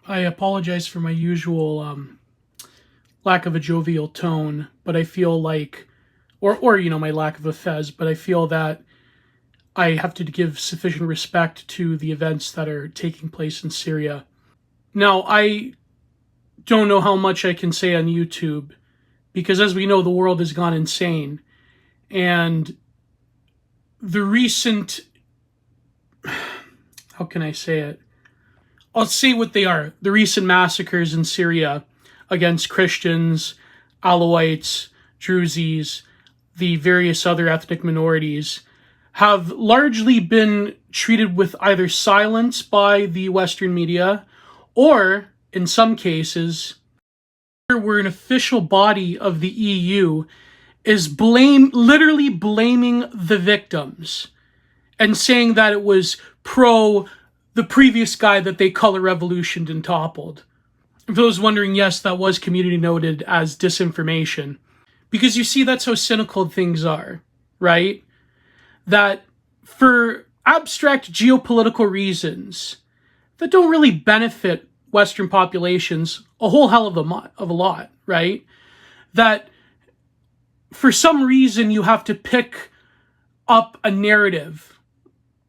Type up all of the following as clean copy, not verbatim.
I apologize for my usual lack of a jovial tone, but I feel like, or my lack of a fez, but I feel that I have to give sufficient respect to the events that are taking place in Syria. Now, I don't know how much I can say on YouTube, because as we know, the world has gone insane. And the recent, how can I say it? I'll say what they are. The recent massacres in Syria against Christians, Alawites, Druzes, the various other ethnic minorities have largely been treated with either silence by the Western media or, in some cases, where an official body of the EU is literally blaming the victims and saying that it was the previous guy that they color revolutioned and toppled. For those wondering, yes, that was community noted as disinformation. Because you see, that's how cynical things are, right? That for abstract geopolitical reasons that don't really benefit Western populations a whole hell of a lot, right? That for some reason you have to pick up a narrative,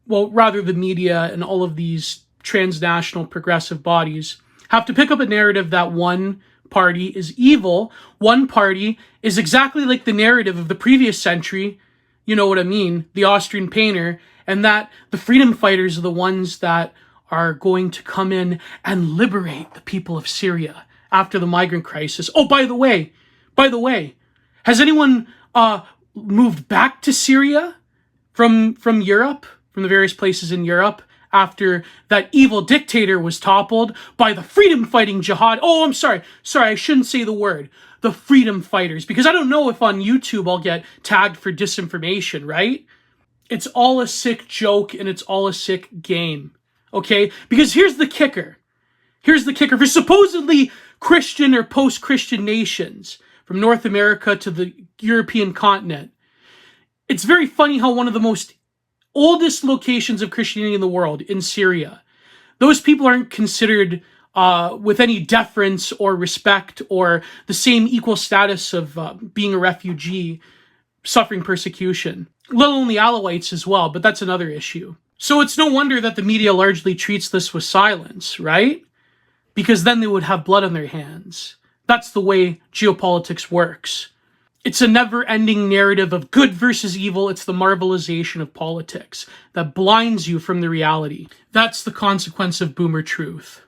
well, rather the media and all of these transnational progressive bodies have to pick up a narrative that one party is evil, one party is exactly like the narrative of the previous century, you know what I mean, the Austrian painter, and that the freedom fighters are the ones that are going to come in and liberate the people of Syria after the migrant crisis. Oh, by the way, has anyone moved back to Syria from Europe, from the various places in Europe, after that evil dictator was toppled by the freedom fighting jihad? Oh, I'm sorry, I shouldn't say the word. The freedom fighters, because I don't know if on YouTube I'll get tagged for disinformation, right? It's all a sick joke and it's all a sick game, okay? Because here's the kicker. For supposedly Christian or post-Christian nations, from North America to the European continent, it's very funny how one of the most oldest locations of Christianity in the world, in Syria, those people aren't considered with any deference or respect or the same equal status of being a refugee suffering persecution. Let alone the Alawites as well, but that's another issue. So it's no wonder that the media largely treats this with silence, right? Because then they would have blood on their hands. That's the way geopolitics works. It's a never-ending narrative of good versus evil. It's the marvelization of politics that blinds you from the reality. That's the consequence of boomer truth.